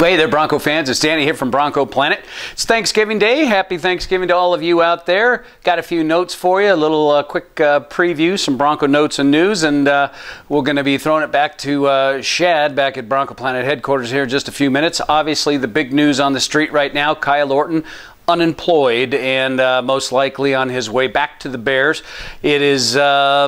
Hey there, Bronco fans. It's Danny here from Bronco Planet. It's Thanksgiving Day. Happy Thanksgiving to all of you out there. Got a few notes for you, a little quick preview, some Bronco notes and news, and we're going to be throwing it back to Shad back at Bronco Planet headquarters here in just a few minutes. Obviously, the big news on the street right now, Kyle Orton, unemployed and most likely on his way back to the Bears. It is, I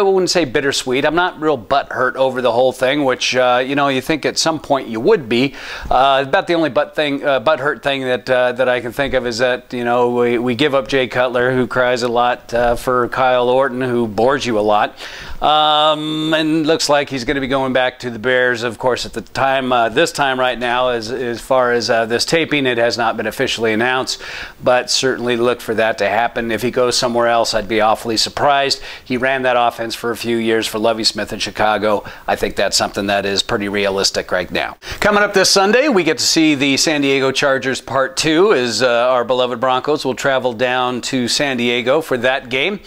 wouldn't say bittersweet. I'm not real butthurt over the whole thing, which, you know, you think at some point you would be. About the only butthurt thing that I can think of is that, you know, we give up Jay Cutler, who cries a lot, for Kyle Orton, who bores you a lot. And looks like he's going to be going back to the Bears. Of course, at the time, this time right now, as far as this taping, it has not been officially announced, but certainly look for that to happen. If he goes somewhere else, I'd be awfully surprised. He ran that offense for a few years for Lovie Smith in Chicago. I think that's something that is pretty realistic right now. Coming up this Sunday, we get to see the San Diego Chargers Part 2 as our beloved Broncos will travel down to San Diego for that game.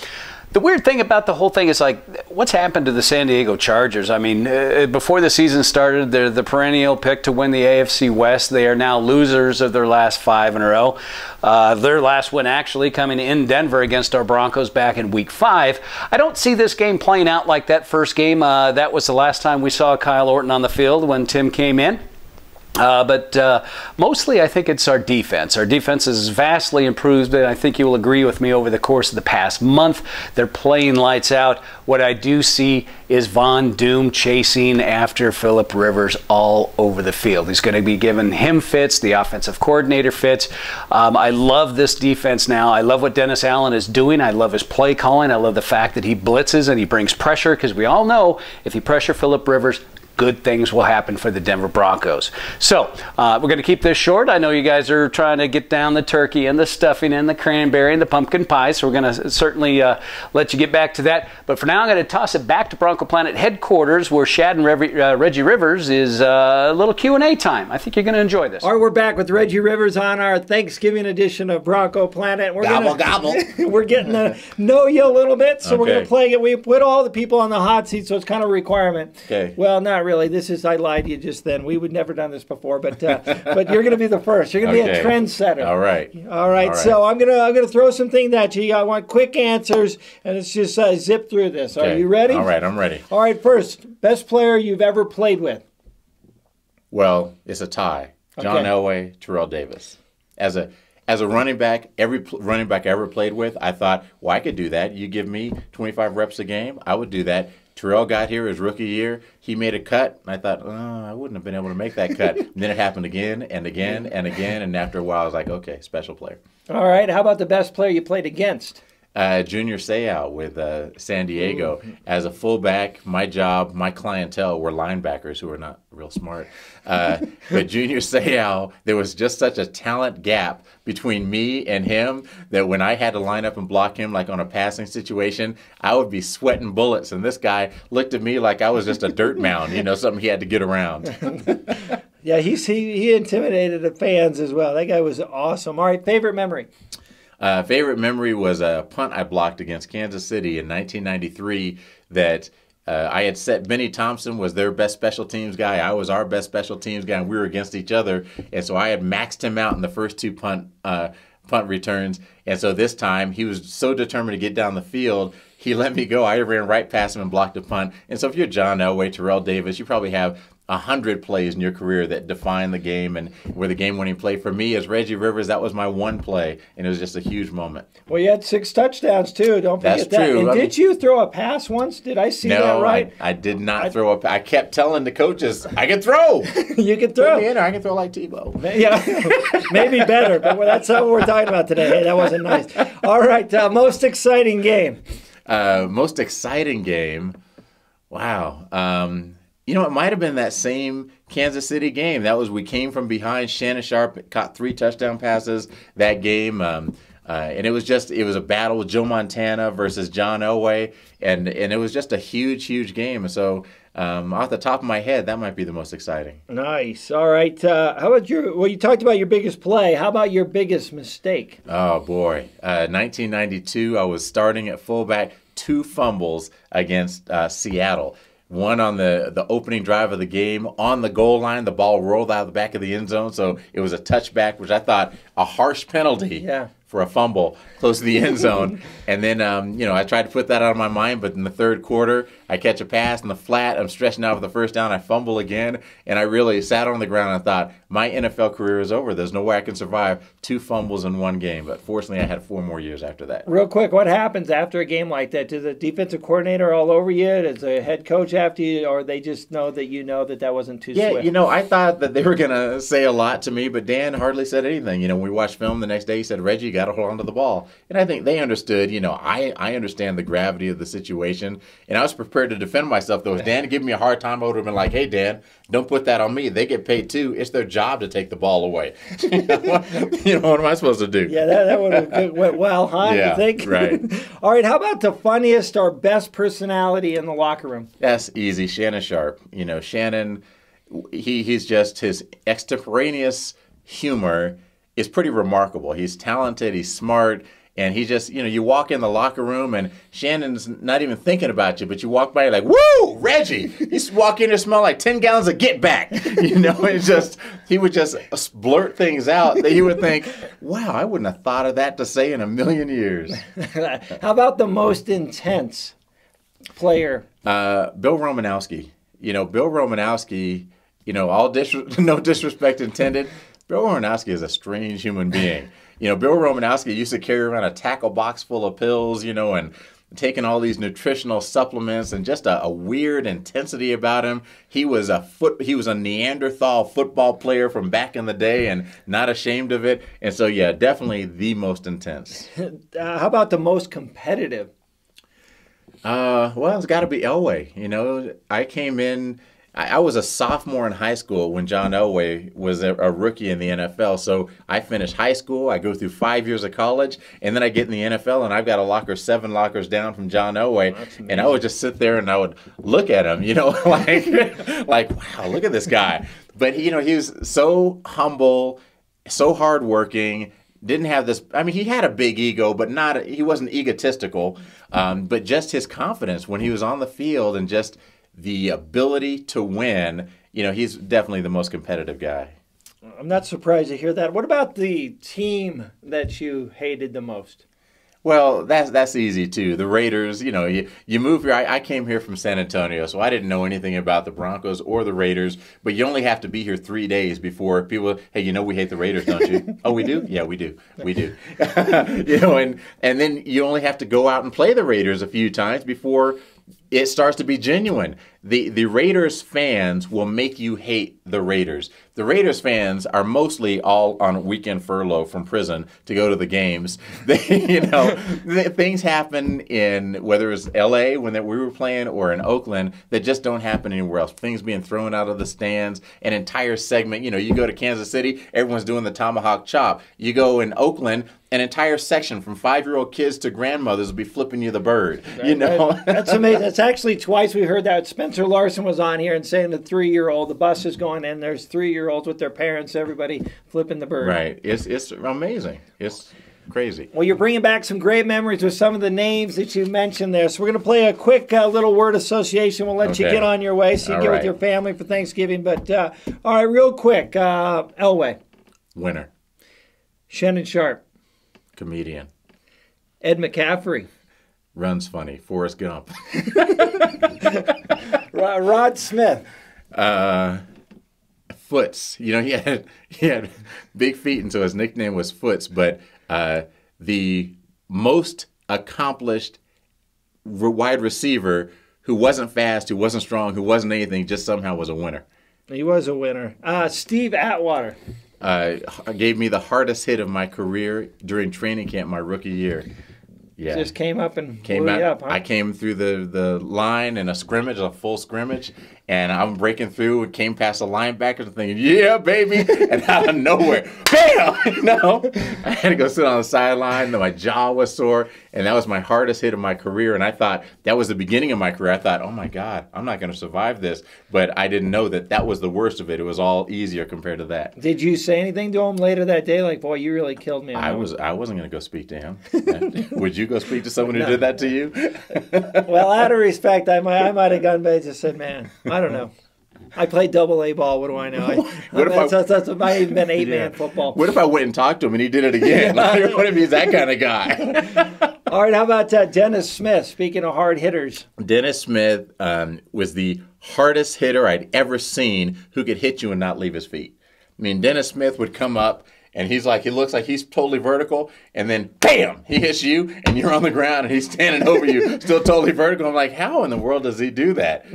The weird thing about the whole thing is, like, what's happened to the San Diego Chargers? I mean, before the season started, they're the perennial pick to win the AFC West. They are now losers of their last 5 in a row. Their last win actually coming in Denver against our Broncos back in Week 5. I don't see this game playing out like that first game. That was the last time we saw Kyle Orton on the field when Tim came in. But mostly I think it's our defense. Our defense is vastly improved, and I think you will agree with me over the course of the past month. They're playing lights out. What I do see is Von Doom chasing after Philip Rivers all over the field. He's going to be giving him fits, the offensive coordinator fits. I love this defense now. I love what Dennis Allen is doing. I love his play calling. I love the fact that he blitzes and he brings pressure, because we all know if you pressure Philip Rivers, good things will happen for the Denver Broncos. So we're going to keep this short. I know you guys are trying to get down the turkey and the stuffing and the cranberry and the pumpkin pie, so we're going to certainly let you get back to that. But for now, I'm going to toss it back to Bronco Planet headquarters, where Shad and Reggie Rivers is a little Q&A time. I think you're going to enjoy this. All right, we're back with Reggie Rivers on our Thanksgiving edition of Bronco Planet. We're Gobble. We're getting to know you a little bit, so we're going to play it. We put all the people on the hot seat, so it's kind of a requirement. Okay. Well, not really. This is, I lied to you just then. We would never done this before, but you're going to be the first. You're going to be a trendsetter. All right. All right. So I'm gonna throw some things at you. I want quick answers, and let's just zip through this. Okay. Are you ready? All right, I'm ready. All right. First, best player you've ever played with. Well, it's a tie. John Elway, Terrell Davis. As a running back, every running back I ever played with, I thought, well, I could do that. You give me 25 reps a game, I would do that. Terrell got here his rookie year. He made a cut, and I thought, oh, I wouldn't have been able to make that cut. And then it happened again and again and again, and after a while, I was like, okay, special player. All right. How about the best player you played against? Junior Seau with San Diego. As a fullback, my job, my clientele were linebackers who were not real smart. But Junior Seau, there was just such a talent gap between me and him that when I had to line up and block him, like on a passing situation, I would be sweating bullets. And this guy looked at me like I was just a dirt mound, you know, something he had to get around. Yeah, he intimidated the fans as well. That guy was awesome. All right, favorite memory? Favorite memory was a punt I blocked against Kansas City in 1993 that I had set. Benny Thompson was their best special teams guy. I was our best special teams guy, and we were against each other. And so I had maxed him out in the first 2 punt returns. And so this time, he was so determined to get down the field, he let me go. I ran right past him and blocked a punt. And so if you're John Elway, Terrell Davis, you probably have 100 plays in your career that define the game and were the game-winning play. For me, as Reggie Rivers, that was my one play, and it was just a huge moment. Well, you had 6 touchdowns, too. Don't forget that. That's true. And did you throw a pass once? Did I see that right? No, I did not throw a pass. I kept telling the coaches, I can throw. You can throw. Put me in there. I can throw like Tebow. Yeah, maybe better, but that's not what we're talking about today. Hey, that wasn't nice. All right, most exciting game. Most exciting game? Wow. You know, it might have been that same Kansas City game. That was, we came from behind. Shannon Sharpe caught 3 touchdown passes that game. And it was a battle with Joe Montana versus John Elway. And it was just a huge, huge game. So off the top of my head, that might be the most exciting. Nice. All right. How about you talked about your biggest play. How about your biggest mistake? Oh, boy. 1992, I was starting at fullback, 2 fumbles against Seattle. one on the opening drive of the game. On the goal line, the ball rolled out of the back of the end zone, so it was a touchback, which I thought a harsh penalty. Yeah. For a fumble close to the end zone. And then, I tried to put that out of my mind, but in the third quarter, I catch a pass in the flat. I'm stretching out for the first down. I fumble again, and I really sat on the ground and thought, my NFL career is over. There's no way I can survive 2 fumbles in one game. But fortunately, I had 4 more years after that. Real quick, what happens after a game like that? Does the defensive coordinator all over you? Does the head coach after you? Or they just know that that wasn't too swift? Yeah, I thought that they were going to say a lot to me, but Dan hardly said anything. When we watched film the next day, he said, Reggie, you got to hold on to the ball. And I think they understood, I understand the gravity of the situation. And I was prepared to defend myself, though. If Dan gave me a hard time, I would have been like, hey, Dan, don't put that on me. They get paid too. It's their job to take the ball away. What am I supposed to do? Yeah, that would have went well, huh? Yeah, you think? Right. All right, how about the funniest or best personality in the locker room? That's easy. Shannon Sharpe. Shannon, he's just, his extemporaneous humor is pretty remarkable. He's talented, he's smart, and he just, you walk in the locker room and Shannon's not even thinking about you, but you walk by, you're like, woo, Reggie! You walk in and smell like 10 gallons of Get Back. It's just, he would just blurt things out that you would think, wow, I wouldn't have thought of that to say in a million years. How about the most intense player? Bill Romanowski. Bill Romanowski, no disrespect intended, Bill Romanowski is a strange human being. Bill Romanowski used to carry around a tackle box full of pills, and taking all these nutritional supplements and just a weird intensity about him. He was a Neanderthal football player from back in the day and not ashamed of it. And so, yeah, definitely the most intense. How about the most competitive? Well, it's got to be Elway. I came in. I was a sophomore in high school when John Elway was a rookie in the NFL. So I finished high school, I go through 5 years of college, and then I get in the NFL, and I've got a locker 7 lockers down from John Elway. And I would just sit there and I would look at him, like, wow, look at this guy. But, he was so humble, so hardworking, didn't have this, he had a big ego, but he wasn't egotistical. But just his confidence when he was on the field and just the ability to win, he's definitely the most competitive guy. I'm not surprised to hear that. What about the team that you hated the most? Well, that's easy too. The Raiders, you move here. I came here from San Antonio, so I didn't know anything about the Broncos or the Raiders. But you only have to be here 3 days before people, hey, we hate the Raiders, don't you? Oh, we do? Yeah, we do. We do. And then you only have to go out and play the Raiders a few times before it starts to be genuine. The Raiders fans will make you hate the Raiders. The Raiders fans are mostly all on a weekend furlough from prison to go to the games. Things happen in, whether it's L.A. when we were playing or in Oakland, that just don't happen anywhere else. Things being thrown out of the stands, an entire segment. You go to Kansas City, everyone's doing the tomahawk chop. You go in Oakland, an entire section from 5-year-old kids to grandmothers will be flipping you the bird. That's amazing. That's actually twice we heard that. Spencer Larson was on here and saying the 3-year-old, the bus is going in, there's 3-year-olds with their parents, everybody flipping the bird. Right. It's amazing. It's crazy. Well, you're bringing back some great memories with some of the names that you mentioned there. So we're going to play a quick little word association. We'll let you get on your way so you get with your family for Thanksgiving. But, all right, real quick, Elway. Winner. Shannon Sharpe. Comedian. Ed McCaffrey. Runs funny. Forrest Gump. Rod Smith. Foots. He had big feet, and so his nickname was Foots. But the most accomplished wide receiver who wasn't fast, who wasn't strong, who wasn't anything, just somehow was a winner. He was a winner. Steve Atwater. Gave me the hardest hit of my career during training camp my rookie year. Yeah. Just came up and blew you up, huh? I came through the line in a scrimmage, a full scrimmage, and I'm breaking through and came past the linebackers and thinking, yeah, baby. And out of nowhere, bam! I had to go sit on the sideline. My jaw was sore, and that was my hardest hit of my career. And I thought that was the beginning of my career. I thought, oh my God, I'm not going to survive this. But I didn't know that was the worst of it. It was all easier compared to that. Did you say anything to him later that day? Like, boy, you really killed me. I wasn't going to go speak to him. Would you go speak to someone who did that to you? Well, out of respect, I might have gone back and just said, man, I don't know. I played double-A ball. What do I know? That's might even been 8-man football. What if I went and talked to him and he did it again? What if he's that kind of guy? All right, how about Dennis Smith? Speaking of hard hitters. Dennis Smith was the hardest hitter I'd ever seen who could hit you and not leave his feet. I mean, Dennis Smith would come up, and he looks like he's totally vertical, and then bam, he hits you, and you're on the ground, and he's standing over you, still totally vertical. I'm like, how in the world does he do that?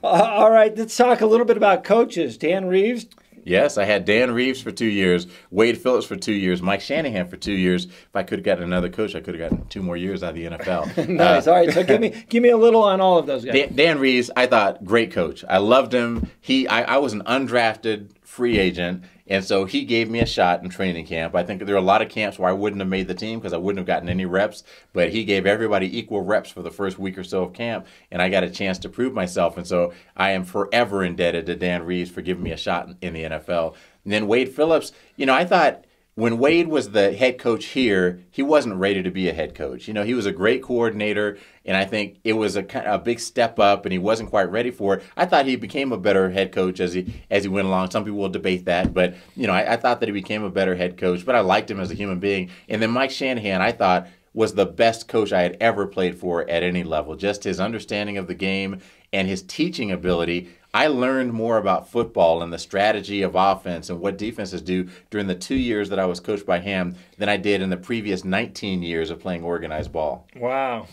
All right, let's talk a little bit about coaches. Dan Reeves. Yes, I had Dan Reeves for 2 years, Wade Phillips for 2 years, Mike Shanahan for 2 years. If I could have gotten another coach, I could have gotten 2 more years out of the NFL. Nice. All right, so give me a little on all of those guys. Dan Reeves, I thought, great coach. I loved him. I was an undrafted free agent, and so he gave me a shot in training camp. I think there were a lot of camps where I wouldn't have made the team because I wouldn't have gotten any reps, but he gave everybody equal reps for the first week or so of camp, and I got a chance to prove myself. And so I am forever indebted to Dan Reeves for giving me a shot in the NFL. And then Wade Phillips, I thought when Wade was the head coach here, he wasn't ready to be a head coach. He was a great coordinator, and I think it was a big step up, and he wasn't quite ready for it. I thought he became a better head coach as he went along. Some people will debate that, but I thought that he became a better head coach. But I liked him as a human being. And then Mike Shanahan, I thought, was the best coach I had ever played for at any level. Just his understanding of the game and his teaching ability. I learned more about football and the strategy of offense and what defenses do during the 2 years that I was coached by him than I did in the previous 19 years of playing organized ball. Wow.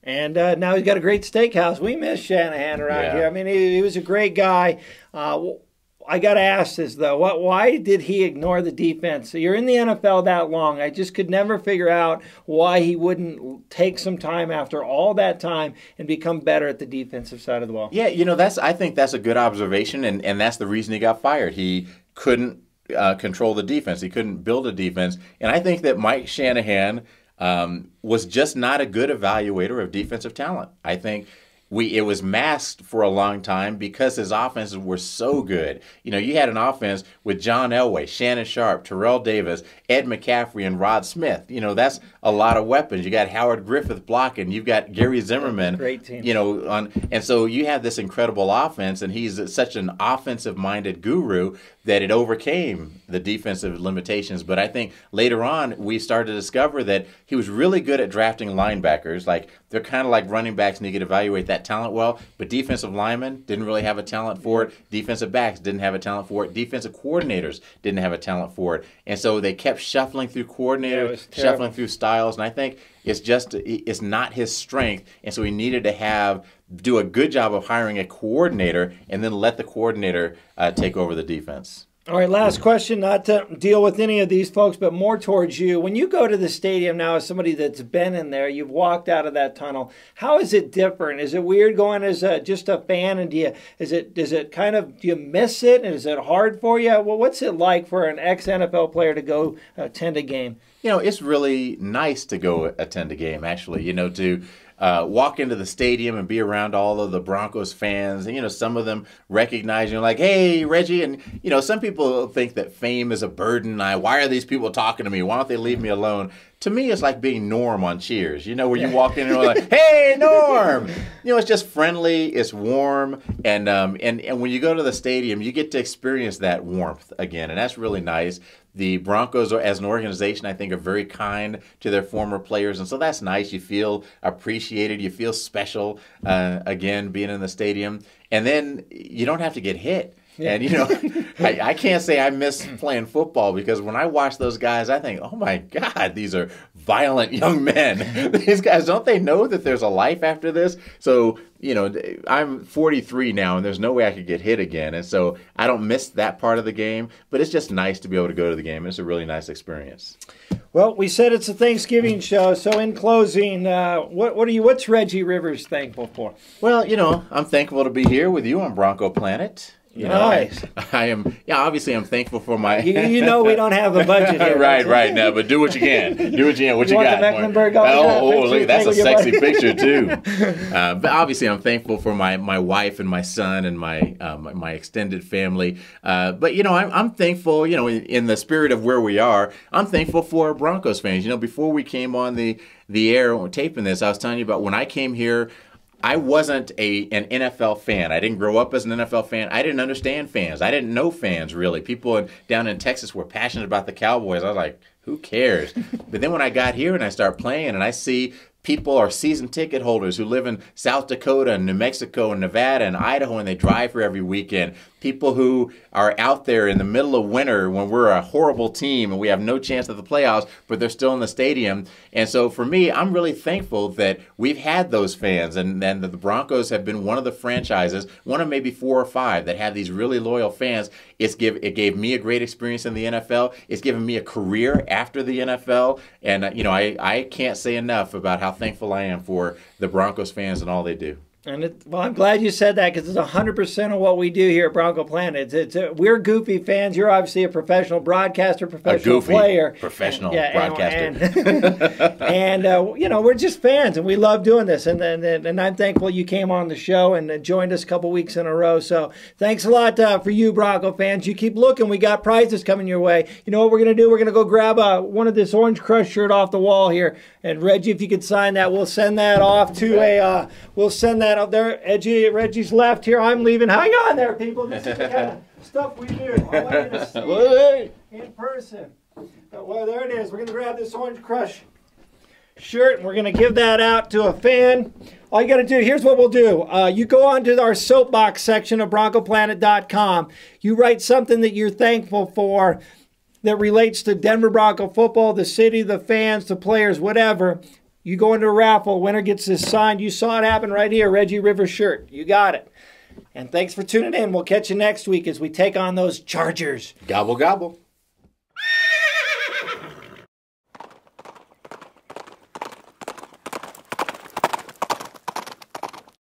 And now he's got a great steakhouse. We miss Shanahan around here. I mean, he was a great guy. I got to ask this, though. Why did he ignore the defense? So you're in the NFL that long. I just could never figure out why he wouldn't take some time after all that time and become better at the defensive side of the ball. Yeah, I think that's a good observation, and that's the reason he got fired. He couldn't control the defense. He couldn't build a defense. And I think that Mike Shanahan was just not a good evaluator of defensive talent. I think it was masked for a long time because his offenses were so good. You had an offense with John Elway, Shannon Sharpe, Terrell Davis, Ed McCaffrey, and Rod Smith. That's a lot of weapons. You got Howard Griffith blocking. You've got Gary Zimmerman. Great team. And so you have this incredible offense, and he's such an offensive-minded guru that it overcame the defensive limitations. But I think later on we started to discover that he was really good at drafting linebackers. Like, they're kind of like running backs, and you could evaluate that talent well. But defensive linemen didn't really have a talent for it. Defensive backs didn't have a talent for it. Defensive coordinators didn't have a talent for it. And so they kept shuffling through coordinators, shuffling through styles. And I think it's not his strength. And so he needed to do a good job of hiring a coordinator and then let the coordinator take over the defense. All right, last question, not to deal with any of these folks, but more towards you. When you go to the stadium now as somebody that's been in there, you've walked out of that tunnel, how is it different? Is it weird going as just a fan, and do you miss it, and is it hard for you? Well, what's it like for an ex-NFL player to go attend a game? It's really nice to go attend a game, actually, to walk into the stadium and be around all of the Broncos fans. And, some of them recognize you, like, hey, Reggie. And, some people think that fame is a burden. Why are these people talking to me? Why don't they leave me alone? To me, it's like being Norm on Cheers, where you walk in and you're like, hey, Norm. It's just friendly, it's warm. And when you go to the stadium, you get to experience that warmth again. And that's really nice. The Broncos, as an organization, I think, are very kind to their former players. And so that's nice. You feel appreciated. You feel special, again, being in the stadium. And then you don't have to get hit. Yeah. And, I can't say I miss playing football, because when I watch those guys, I think, oh, my God, these are violent young men. These guys, don't they know that there's a life after this? So, I'm 43 now, and there's no way I could get hit again. And so I don't miss that part of the game, but it's just nice to be able to go to the game. It's a really nice experience. Well, we said it's a Thanksgiving show, so in closing, what's Reggie Rivers thankful for? Well, I'm thankful to be here with you on Bronco Planet. Nice. I am. Yeah, obviously, I'm thankful for my. we don't have a budget here. right. No, but do what you can. Do what you can. What you got? The Mecklenburg look, that's a sexy picture too. But obviously, I'm thankful for my wife and my son and my extended family. But I'm thankful. In the spirit of where we are, I'm thankful for Broncos fans. Before we came on the air taping this, I was telling you about when I came here. I wasn't an NFL fan. I didn't grow up as an NFL fan. I didn't understand fans. I didn't know fans, really. People down in Texas were passionate about the Cowboys. I was like, who cares? But then when I got here and I start playing and I see people are season ticket holders who live in South Dakota and New Mexico and Nevada and Idaho, and they drive here every weekend. People who are out there in the middle of winter when we're a horrible team and we have no chance at the playoffs, but they're still in the stadium. And so for me, I'm really thankful that we've had those fans and that the Broncos have been one of the franchises, one of maybe 4 or 5 that have these really loyal fans. It gave me a great experience in the NFL. It's given me a career after the NFL. And, I can't say enough about how thankful I am for the Broncos fans and all they do. And I'm glad you said that because it's 100% of what we do here at Bronco Planet. We're goofy fans. You're obviously a professional broadcaster, professional player. Professional broadcaster. And we're just fans, and we love doing this. And I'm thankful you came on the show and joined us a couple weeks in a row. So thanks a lot for you, Bronco fans. You keep looking. We got prizes coming your way. You know what we're going to do? We're going to go grab one of this Orange Crush shirt off the wall here. And Reggie, if you could sign that, we'll send that off to we'll send that up there. Reggie's left here. I'm leaving. Hang on there, people. This is the kind of stuff we do. I want you to see it in person. Well, there it is. We're going to grab this Orange Crush shirt, and we're going to give that out to a fan. All you got to do, here's what we'll do. You go on to our soapbox section of BroncoPlanet.com. You write something that you're thankful for that relates to Denver Bronco football, the city, the fans, the players, whatever. You go into a raffle. Winner gets this signed. You saw it happen right here. Reggie Rivers shirt. You got it. And thanks for tuning in. We'll catch you next week as we take on those Chargers. Gobble, gobble.